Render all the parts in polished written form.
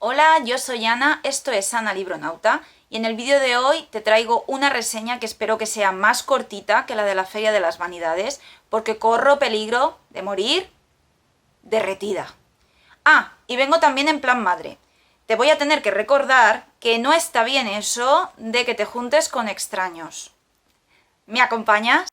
Hola, yo soy Ana, esto es Ana Libronauta y en el vídeo de hoy te traigo una reseña que espero que sea más cortita que la de la Feria de las Vanidades porque corro peligro de morir derretida. Ah, y vengo también en plan madre. Te voy a tener que recordar que no está bien eso de que te juntes con extraños. ¿Me acompañas?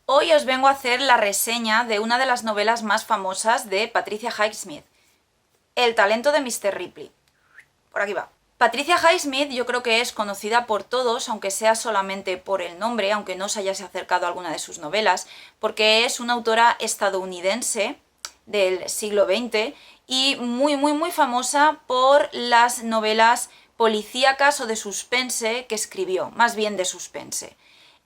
Hoy os vengo a hacer la reseña de una de las novelas más famosas de Patricia Highsmith, El talento de Mr. Ripley. Por aquí va. Patricia Highsmith yo creo que es conocida por todos, aunque sea solamente por el nombre, aunque no os hayáis acercado a alguna de sus novelas, porque es una autora estadounidense del siglo XX y muy famosa por las novelas policíacas o de suspense que escribió, más bien de suspense.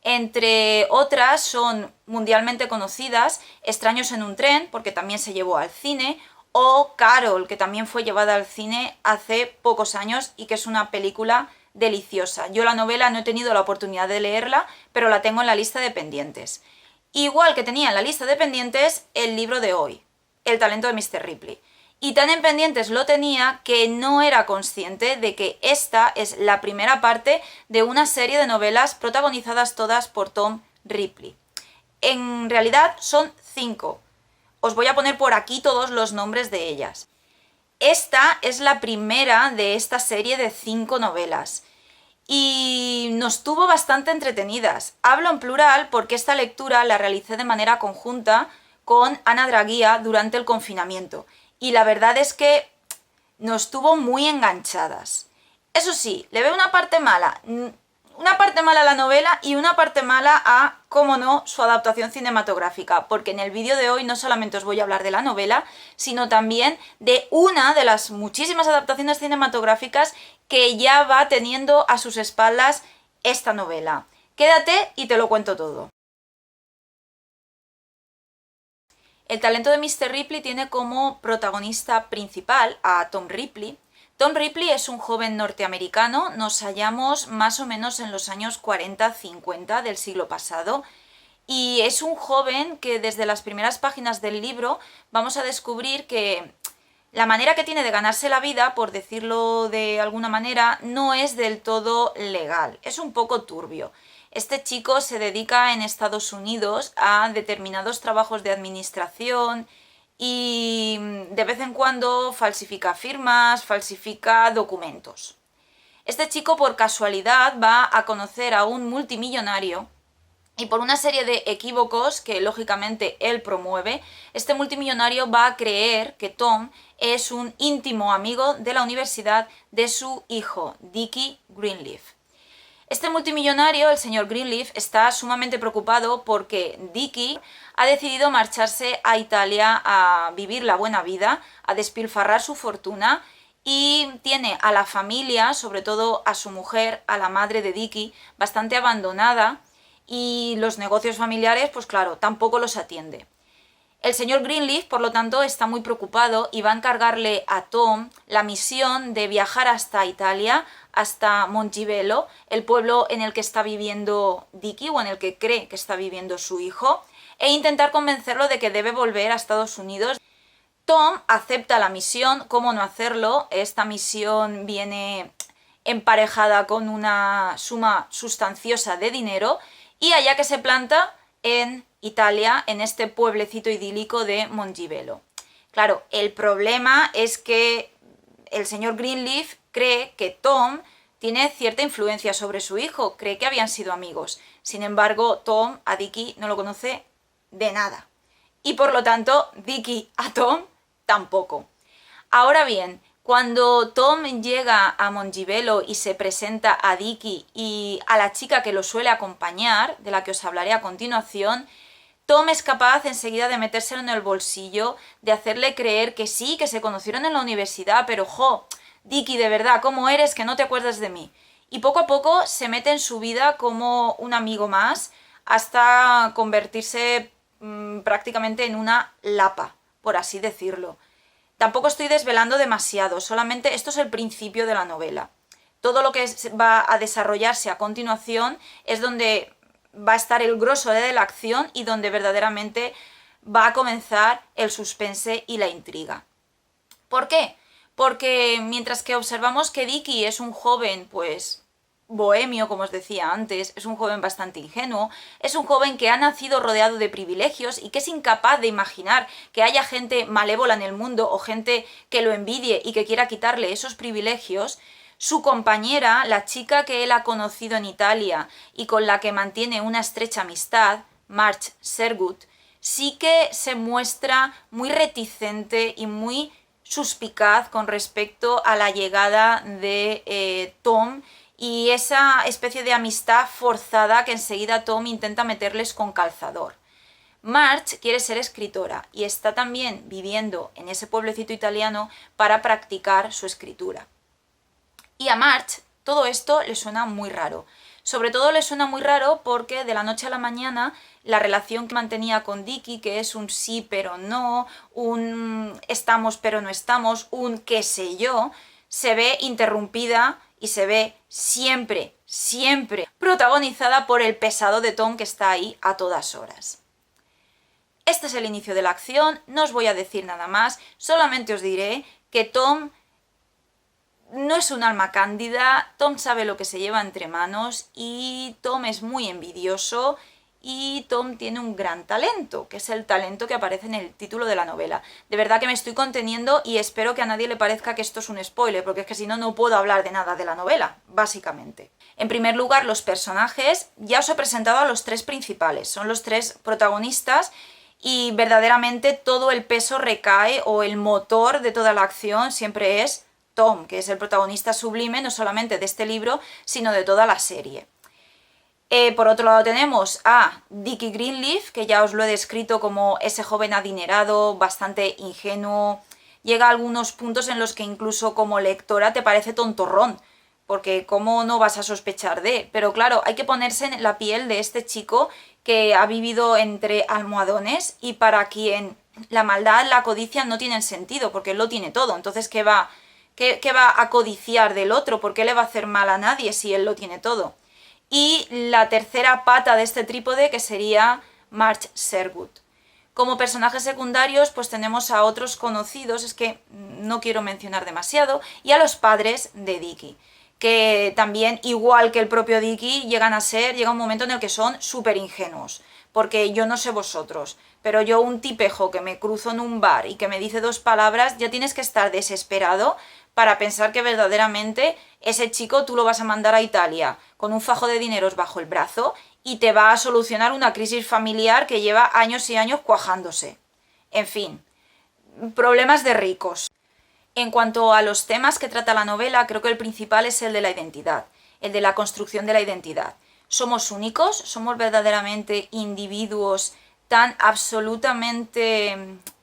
Entre otras son mundialmente conocidas Extraños en un tren, porque también se llevó al cine, o Carol, que también fue llevada al cine hace pocos años y que es una película deliciosa. Yo la novela no he tenido la oportunidad de leerla, pero la tengo en la lista de pendientes. Igual que tenía en la lista de pendientes el libro de hoy, El talento de Mr. Ripley. Y tan en pendientes lo tenía que no era consciente de que esta es la primera parte de una serie de novelas protagonizadas todas por Tom Ripley. En realidad son 5. Os voy a poner por aquí todos los nombres de ellas. Esta es la primera de esta serie de 5 novelas. Y nos tuvo bastante entretenidas. Hablo en plural porque esta lectura la realicé de manera conjunta con Ana Draguía durante el confinamiento. Y la verdad es que nos tuvo muy enganchadas. Eso sí, le veo una parte mala. Una parte mala a la novela y una parte mala a, cómo no, su adaptación cinematográfica, porque en el vídeo de hoy no solamente os voy a hablar de la novela, sino también de una de las muchísimas adaptaciones cinematográficas que ya va teniendo a sus espaldas esta novela. Quédate y te lo cuento todo. El talento de Mr. Ripley tiene como protagonista principal a Tom Ripley. Tom Ripley es un joven norteamericano, nos hallamos más o menos en los años 40-50 del siglo pasado, y es un joven que desde las primeras páginas del libro vamos a descubrir que la manera que tiene de ganarse la vida, por decirlo de alguna manera, no es del todo legal, es un poco turbio. Este chico se dedica en Estados Unidos a determinados trabajos de administración y de vez en cuando falsifica firmas, falsifica documentos. Este chico por casualidad va a conocer a un multimillonario y por una serie de equívocos que lógicamente él promueve, este multimillonario va a creer que Tom es un íntimo amigo de la universidad de su hijo, Dickie Greenleaf. Este multimillonario, el señor Greenleaf, está sumamente preocupado porque Dickie ha decidido marcharse a Italia a vivir la buena vida, a despilfarrar su fortuna y tiene a la familia, sobre todo a su mujer, a la madre de Dickie, bastante abandonada y los negocios familiares, pues claro, tampoco los atiende. El señor Greenleaf, por lo tanto, está muy preocupado y va a encargarle a Tom la misión de viajar hasta Italia, hasta Mongibello, el pueblo en el que está viviendo Dickie o en el que cree que está viviendo su hijo, e intentar convencerlo de que debe volver a Estados Unidos. Tom acepta la misión, ¿cómo no hacerlo? Esta misión viene emparejada con una suma sustanciosa de dinero y allá que se planta en Italia, en este pueblecito idílico de Mongibello. Claro, el problema es que el señor Greenleaf cree que Tom tiene cierta influencia sobre su hijo, cree que habían sido amigos. Sin embargo, Tom a Dickie no lo conoce de nada. Y por lo tanto, Dickie a Tom tampoco. Ahora bien, cuando Tom llega a Mongibello y se presenta a Dickie y a la chica que lo suele acompañar, de la que os hablaré a continuación, Tom es capaz enseguida de metérselo en el bolsillo, de hacerle creer que sí, que se conocieron en la universidad, pero ¡jo! Dickie, de verdad, ¿cómo eres que no te acuerdas de mí? Y poco a poco se mete en su vida como un amigo más, hasta convertirse prácticamente en una lapa, por así decirlo. Tampoco estoy desvelando demasiado, solamente esto es el principio de la novela. Todo lo que va a desarrollarse a continuación es donde va a estar el grosso de la acción y donde verdaderamente va a comenzar el suspense y la intriga. ¿Por qué? Porque mientras que observamos que Dicky es un joven, pues, bohemio, como os decía antes, es un joven bastante ingenuo, es un joven que ha nacido rodeado de privilegios y que es incapaz de imaginar que haya gente malévola en el mundo o gente que lo envidie y que quiera quitarle esos privilegios, su compañera, la chica que él ha conocido en Italia y con la que mantiene una estrecha amistad, Marge Sergut, sí que se muestra muy reticente y muy suspicaz con respecto a la llegada de Tom y esa especie de amistad forzada que enseguida Tom intenta meterles con calzador. Marge quiere ser escritora y está también viviendo en ese pueblecito italiano para practicar su escritura. Y a Marge todo esto le suena muy raro. Sobre todo le suena muy raro porque de la noche a la mañana la relación que mantenía con Dicky, que es un sí pero no, un estamos pero no estamos, un qué sé yo, se ve interrumpida y se ve siempre protagonizada por el pesado de Tom que está ahí a todas horas. Este es el inicio de la acción, no os voy a decir nada más, solamente os diré que Tom no es un alma cándida, Tom sabe lo que se lleva entre manos y Tom es muy envidioso y Tom tiene un gran talento, que es el talento que aparece en el título de la novela. De verdad que me estoy conteniendo y espero que a nadie le parezca que esto es un spoiler, porque es que si no, no puedo hablar de nada de la novela, básicamente. En primer lugar, los personajes. Ya os he presentado a los tres principales, son los tres protagonistas y verdaderamente todo el peso recae, o el motor de toda la acción siempre es Tom, que es el protagonista sublime no solamente de este libro, sino de toda la serie. Por otro lado tenemos a Dicky Greenleaf, que ya os lo he descrito como ese joven adinerado, bastante ingenuo. Llega a algunos puntos en los que incluso como lectora te parece tontorrón, porque ¿cómo no vas a sospechar de? Pero claro, hay que ponerse en la piel de este chico que ha vivido entre almohadones y para quien la maldad, la codicia no tienen sentido, porque él lo tiene todo. Entonces, ¿qué va a codiciar del otro? ¿Por qué le va a hacer mal a nadie si él lo tiene todo? Y la tercera pata de este trípode, que sería Marge Sergut. Como personajes secundarios, pues tenemos a otros conocidos, es que no quiero mencionar demasiado, y a los padres de Dicky, que también, igual que el propio Dicky, llega un momento en el que son súper ingenuos. Porque yo no sé vosotros, pero yo un tipejo que me cruzo en un bar y que me dice dos palabras, ya tienes que estar desesperado para pensar que verdaderamente ese chico tú lo vas a mandar a Italia con un fajo de dineros bajo el brazo y te va a solucionar una crisis familiar que lleva años y años cuajándose. En fin, problemas de ricos. En cuanto a los temas que trata la novela, creo que el principal es el de la identidad, el de la construcción de la identidad. Somos únicos, somos verdaderamente individuos tan absolutamente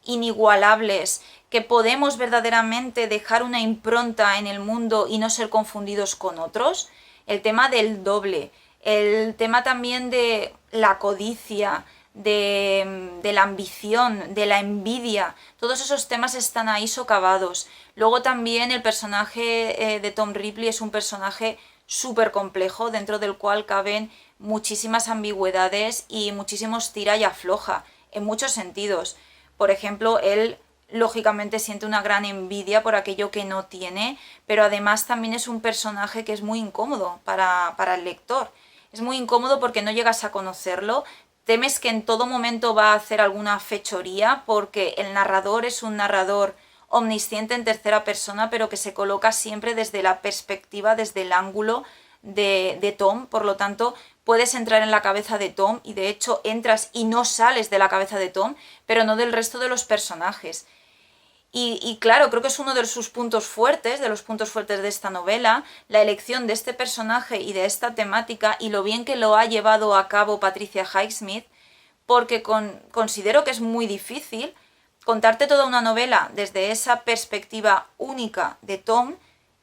inigualables que podemos verdaderamente dejar una impronta en el mundo y no ser confundidos con otros. El tema del doble, el tema también de la codicia, de la ambición, de la envidia, todos esos temas están ahí socavados. Luego también el personaje de Tom Ripley es un personaje súper complejo, dentro del cual caben muchísimas ambigüedades y muchísimos tira y afloja, en muchos sentidos. Por ejemplo, él lógicamente siente una gran envidia por aquello que no tiene, pero además también es un personaje que es muy incómodo para el lector. Es muy incómodo porque no llegas a conocerlo, temes que en todo momento va a hacer alguna fechoría porque el narrador es un narrador omnisciente en tercera persona, pero que se coloca siempre desde la perspectiva, desde el ángulo de Tom. Por lo tanto, puedes entrar en la cabeza de Tom y de hecho entras y no sales de la cabeza de Tom, pero no del resto de los personajes. Y claro, creo que es uno de sus puntos fuertes, de los puntos fuertes de esta novela, la elección de este personaje y de esta temática y lo bien que lo ha llevado a cabo Patricia Highsmith, porque considero que es muy difícil contarte toda una novela desde esa perspectiva única de Tom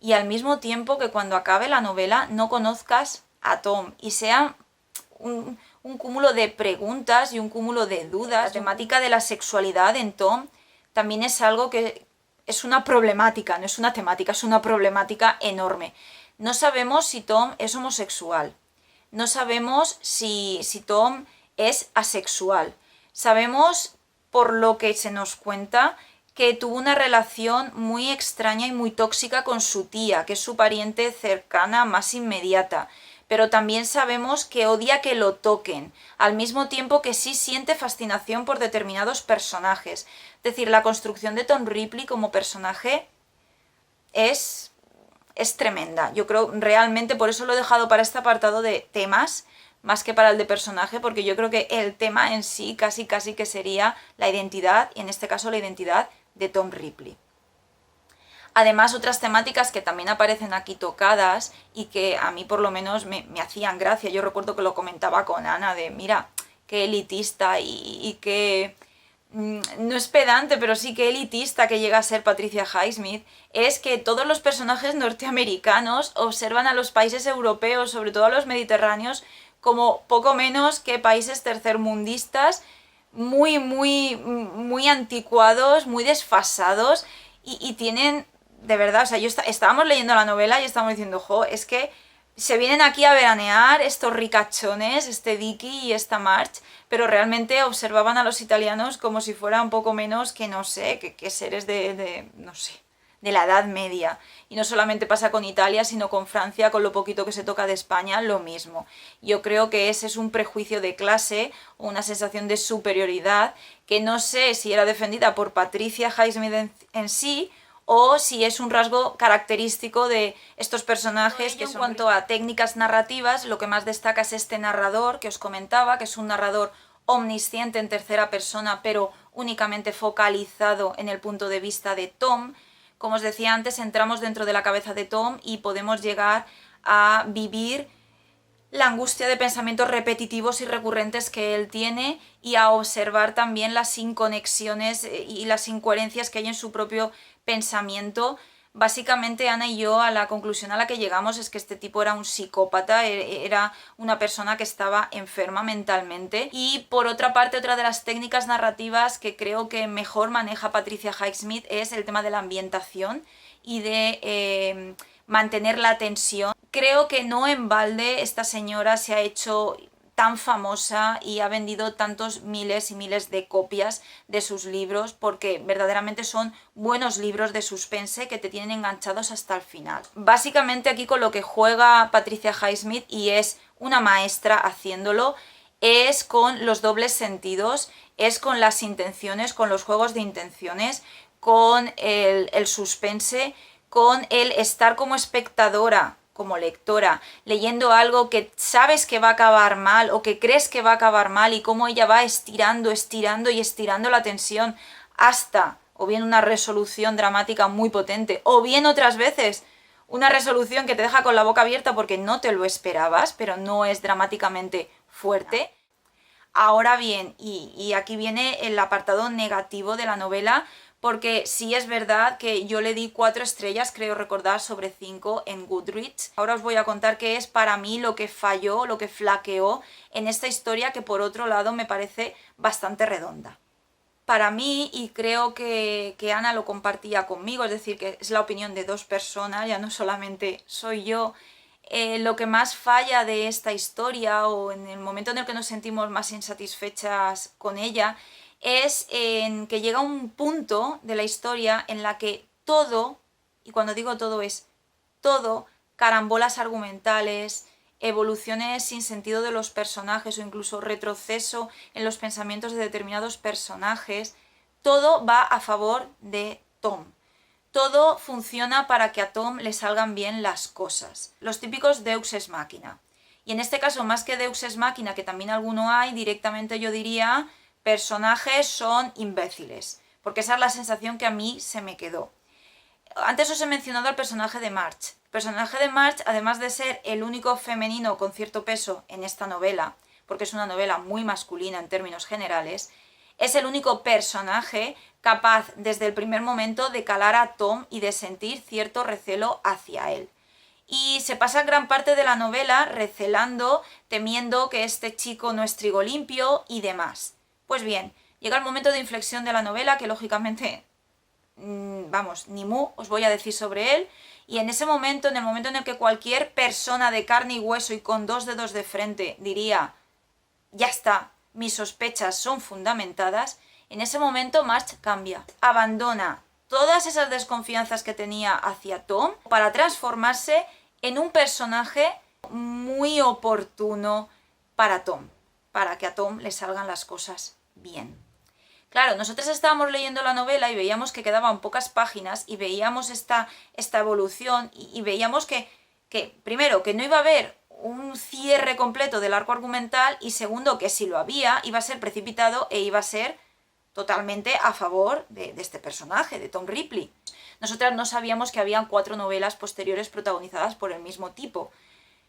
y al mismo tiempo que cuando acabe la novela no conozcas a Tom y sea un cúmulo de preguntas y un cúmulo de dudas. La temática de la sexualidad en Tom también es algo que es una problemática, no es una temática, es una problemática enorme. No sabemos si Tom es homosexual, no sabemos si Tom es asexual. Sabemos, por lo que se nos cuenta, que tuvo una relación muy extraña y muy tóxica con su tía, que es su pariente cercana más inmediata. Pero también sabemos que odia que lo toquen, al mismo tiempo que sí siente fascinación por determinados personajes. Es decir, la construcción de Tom Ripley como personaje es tremenda. Yo creo realmente, por eso lo he dejado para este apartado de temas, más que para el de personaje, porque yo creo que el tema en sí casi que sería la identidad, y en este caso la identidad de Tom Ripley. Además, otras temáticas que también aparecen aquí tocadas y que a mí por lo menos me hacían gracia. Yo recuerdo que lo comentaba con Ana de, mira, qué elitista y qué... no es pedante, pero sí que elitista que llega a ser Patricia Highsmith, es que todos los personajes norteamericanos observan a los países europeos, sobre todo a los mediterráneos, como poco menos que países tercermundistas, muy anticuados, muy desfasados y tienen, de verdad, o sea, estábamos leyendo la novela y estábamos diciendo, jo, es que se vienen aquí a veranear estos ricachones, este Dicky y esta Marge, pero realmente observaban a los italianos como si fueran un poco menos que, no sé, que seres no sé, de la Edad Media. Y no solamente pasa con Italia, sino con Francia, con lo poquito que se toca de España, lo mismo. Yo creo que ese es un prejuicio de clase, o una sensación de superioridad, que no sé si era defendida por Patricia Highsmith en sí, o si es un rasgo característico de estos personajes. Que en cuanto a técnicas narrativas, lo que más destaca es este narrador que os comentaba, que es un narrador omnisciente en tercera persona, pero únicamente focalizado en el punto de vista de Tom. Como os decía antes, entramos dentro de la cabeza de Tom y podemos llegar a vivir la angustia de pensamientos repetitivos y recurrentes que él tiene y a observar también las inconexiones y las incoherencias que hay en su propio pensamiento. Básicamente, Ana y yo, a la conclusión a la que llegamos es que este tipo era un psicópata, era una persona que estaba enferma mentalmente. Y por otra parte, otra de las técnicas narrativas que creo que mejor maneja Patricia Highsmith es el tema de la ambientación y de mantener la tensión. Creo que no en balde esta señora se ha hecho tan famosa y ha vendido tantos miles y miles de copias de sus libros, porque verdaderamente son buenos libros de suspense que te tienen enganchados hasta el final. Básicamente aquí con lo que juega Patricia Highsmith, y es una maestra haciéndolo, es con los dobles sentidos, es con las intenciones, con los juegos de intenciones, con el suspense, con el estar como espectadora, como lectora, leyendo algo que sabes que va a acabar mal o que crees que va a acabar mal, y cómo ella va estirando la tensión hasta o bien una resolución dramática muy potente, o bien otras veces una resolución que te deja con la boca abierta porque no te lo esperabas, pero no es dramáticamente fuerte. Ahora bien, y aquí viene el apartado negativo de la novela, porque sí es verdad que yo le di 4 estrellas, creo recordar, sobre 5 en Goodreads. Ahora os voy a contar qué es para mí lo que falló, lo que flaqueó en esta historia, que por otro lado me parece bastante redonda. Para mí, y creo que Ana lo compartía conmigo, es decir, que es la opinión de 2 personas, ya no solamente soy yo, lo que más falla de esta historia, o en el momento en el que nos sentimos más insatisfechas con ella, es en que llega un punto de la historia en la que todo, y cuando digo todo es todo, carambolas argumentales, evoluciones sin sentido de los personajes o incluso retroceso en los pensamientos de determinados personajes, todo va a favor de Tom. Todo funciona para que a Tom le salgan bien las cosas. Los típicos Deus ex machina. Y en este caso, más que Deus ex machina, que también alguno hay, directamente yo diría: personajes son imbéciles, porque esa es la sensación que a mí se me quedó. Antes os he mencionado al personaje de Marge. El personaje de Marge, además de ser el único femenino con cierto peso en esta novela, porque es una novela muy masculina en términos generales, es el único personaje capaz desde el primer momento de calar a Tom y de sentir cierto recelo hacia él. Y se pasa gran parte de la novela recelando, temiendo que este chico no es trigo limpio y demás. Pues bien, llega el momento de inflexión de la novela, que lógicamente vamos, ni mu os voy a decir sobre él. Y en ese momento, en el momento en el que cualquier persona de carne y hueso y con 2 dedos de frente diría, ya está, mis sospechas son fundamentadas, en ese momento Marge cambia, abandona todas esas desconfianzas que tenía hacia Tom para transformarse en un personaje muy oportuno para Tom, para que a Tom le salgan las cosas bien. Claro, nosotros estábamos leyendo la novela y veíamos que quedaban pocas páginas y veíamos esta evolución y veíamos que, primero, que no iba a haber un cierre completo del arco argumental y segundo, que si lo había, iba a ser precipitado e iba a ser totalmente a favor de este personaje, de Tom Ripley. Nosotras no sabíamos que habían 4 novelas posteriores protagonizadas por el mismo tipo.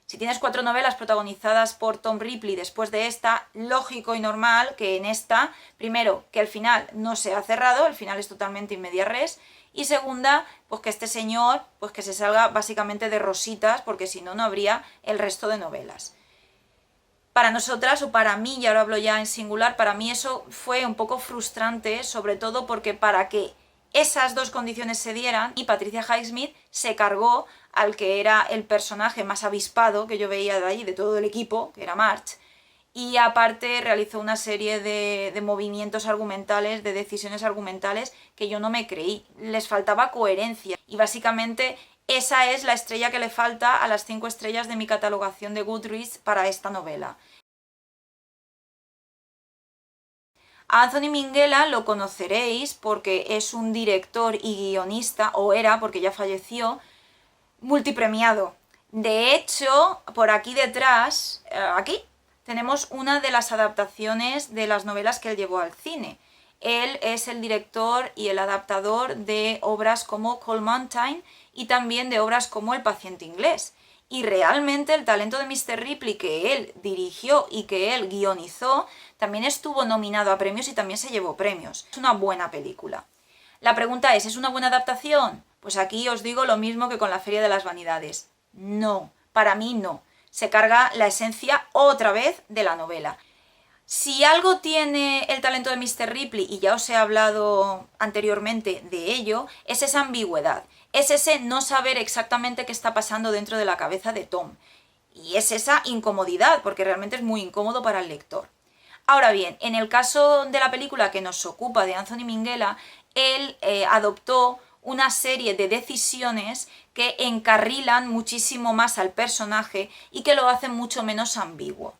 Si tienes 4 novelas protagonizadas por Tom Ripley después de esta, lógico y normal que en esta, primero, que el final no se ha cerrado, el final es totalmente in media res, y segunda, pues que este señor, pues que se salga básicamente de rositas, porque si no, no habría el resto de novelas. Para nosotras, o para mí, y ahora hablo ya en singular, para mí eso fue un poco frustrante, sobre todo porque para que esas 2 condiciones se dieran, y Patricia Highsmith se cargó al que era el personaje más avispado que yo veía de ahí, de todo el equipo, que era Marge, y aparte realizó una serie de movimientos argumentales, de decisiones argumentales que yo no me creí. Les faltaba coherencia y básicamente esa es la estrella que le falta a las 5 estrellas de mi catalogación de Goodreads para esta novela. A Anthony Minghella lo conoceréis porque es un director y guionista, o era porque ya falleció, multipremiado. De hecho, por aquí detrás, aquí, tenemos una de las adaptaciones de las novelas que él llevó al cine. Él es el director y el adaptador de obras como Cold Mountain y también de obras como El paciente inglés. Y realmente el talento de Mr. Ripley, que él dirigió y que él guionizó, también estuvo nominado a premios y también se llevó premios. Es una buena película. La pregunta ¿es una buena adaptación? Pues aquí os digo lo mismo que con La Feria de las Vanidades. No, para mí no. Se carga la esencia otra vez de la novela. Si algo tiene el talento de Mr. Ripley, y ya os he hablado anteriormente de ello, es esa ambigüedad. Es ese no saber exactamente qué está pasando dentro de la cabeza de Tom. Y es esa incomodidad, porque realmente es muy incómodo para el lector. Ahora bien, en el caso de la película que nos ocupa de Anthony Minghella, él adoptó una serie de decisiones que encarrilan muchísimo más al personaje y que lo hacen mucho menos ambiguo.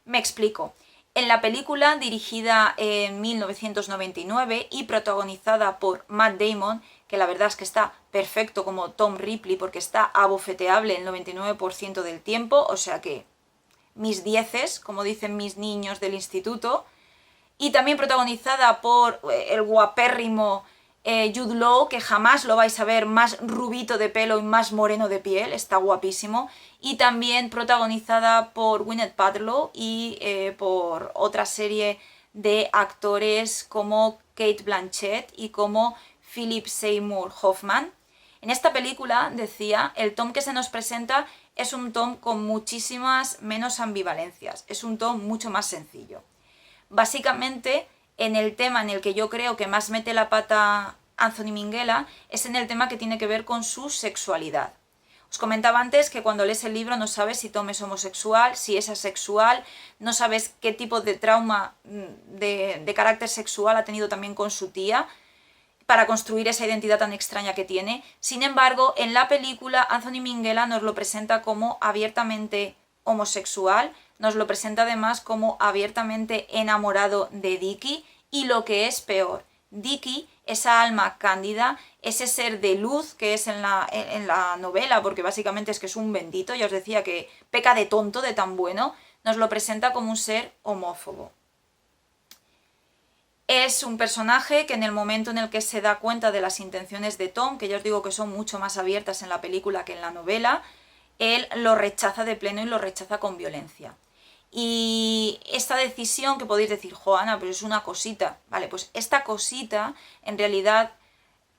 Me explico. En la película, dirigida en 1999 y protagonizada por Matt Damon, que la verdad es que está perfecto como Tom Ripley porque está abofeteable el 99% del tiempo, o sea que mis dieces, como dicen mis niños del instituto, y también protagonizada por el guapérrimo Jude Law, que jamás lo vais a ver más rubito de pelo y más moreno de piel, está guapísimo, y también protagonizada por Gwyneth Paltrow y por otra serie de actores como Cate Blanchett y como Philip Seymour Hoffman. En esta película, decía, el Tom que se nos presenta es un Tom con muchísimas menos ambivalencias, es un Tom mucho más sencillo. Básicamente, en el tema en el que yo creo que más mete la pata Anthony Minghella es en el tema que tiene que ver con su sexualidad. Os comentaba antes que cuando lees el libro no sabes si Tom es homosexual, si es asexual, no sabes qué tipo de trauma de carácter sexual ha tenido también con su tía para construir esa identidad tan extraña que tiene. Sin embargo, en la película Anthony Minghella nos lo presenta como abiertamente homosexual, nos lo presenta además como abiertamente enamorado de Dickie y lo que es peor, Dickie, esa alma cándida, ese ser de luz que es en la novela, porque básicamente es que es un bendito, ya os decía que peca de tonto, de tan bueno, nos lo presenta como un ser homófobo. Es un personaje que en el momento en el que se da cuenta de las intenciones de Tom, que ya os digo que son mucho más abiertas en la película que en la novela, él lo rechaza de pleno y lo rechaza con violencia. Y esta decisión que podéis decir, Joana, pero es una cosita, vale, pues esta cosita en realidad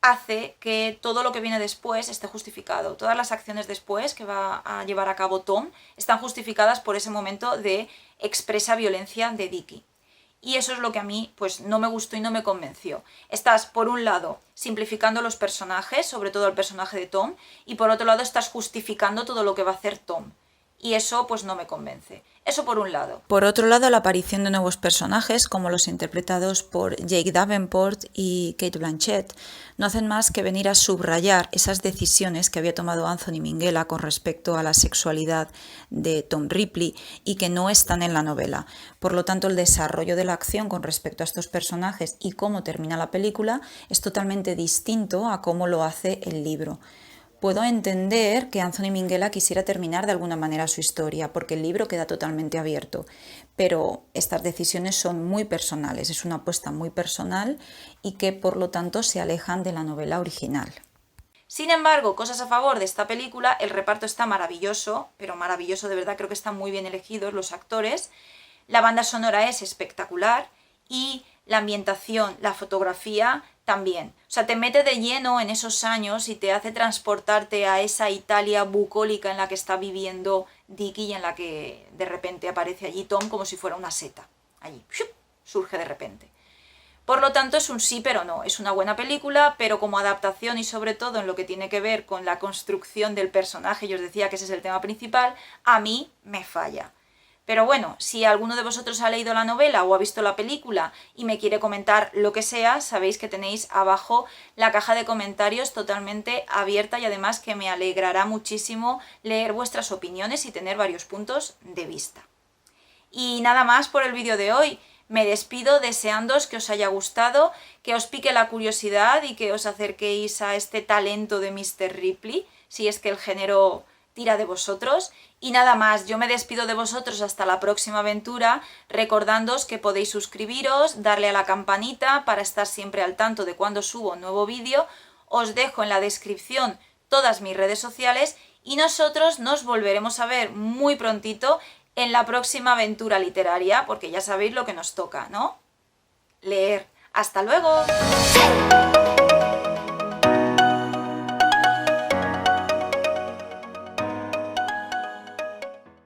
hace que todo lo que viene después esté justificado. Todas las acciones después que va a llevar a cabo Tom están justificadas por ese momento de expresa violencia de Dickie. y eso es lo que a mí pues no me gustó y no me convenció. Estás, por un lado, simplificando los personajes, sobre todo el personaje de Tom, y por otro lado estás justificando todo lo que va a hacer Tom. Y eso pues no me convence. Eso por un lado. Por otro lado, la aparición de nuevos personajes, como los interpretados por Jake Davenport y Cate Blanchett, no hacen más que venir a subrayar esas decisiones que había tomado Anthony Minghella con respecto a la sexualidad de Tom Ripley y que no están en la novela. Por lo tanto, el desarrollo de la acción con respecto a estos personajes y cómo termina la película es totalmente distinto a cómo lo hace el libro. Puedo entender que Anthony Minghella quisiera terminar de alguna manera su historia, porque el libro queda totalmente abierto, pero estas decisiones son muy personales, es una apuesta muy personal y que por lo tanto se alejan de la novela original. Sin embargo, cosas a favor de esta película, el reparto está maravilloso, pero maravilloso de verdad, creo que están muy bien elegidos los actores, la banda sonora es espectacular y la ambientación, la fotografía también. O sea, te mete de lleno en esos años y te hace transportarte a esa Italia bucólica en la que está viviendo Dickie y en la que de repente aparece allí Tom como si fuera una seta. Allí, ¡shup!, surge de repente. Por lo tanto, es un sí pero no. Es una buena película, pero como adaptación y sobre todo en lo que tiene que ver con la construcción del personaje, yo os decía que ese es el tema principal, a mí me falla. Pero bueno, si alguno de vosotros ha leído la novela o ha visto la película y me quiere comentar lo que sea, sabéis que tenéis abajo la caja de comentarios totalmente abierta y además que me alegrará muchísimo leer vuestras opiniones y tener varios puntos de vista. Y nada más por el vídeo de hoy. Me despido deseándoos que os haya gustado, que os pique la curiosidad y que os acerquéis a este talento de Mr. Ripley, si es que el género tira de vosotros. Y nada más, yo me despido de vosotros hasta la próxima aventura, recordándoos que podéis suscribiros, darle a la campanita para estar siempre al tanto de cuando subo un nuevo vídeo. Os dejo en la descripción todas mis redes sociales y nosotros nos volveremos a ver muy prontito en la próxima aventura literaria, porque ya sabéis lo que nos toca, ¿no? Leer. ¡Hasta luego!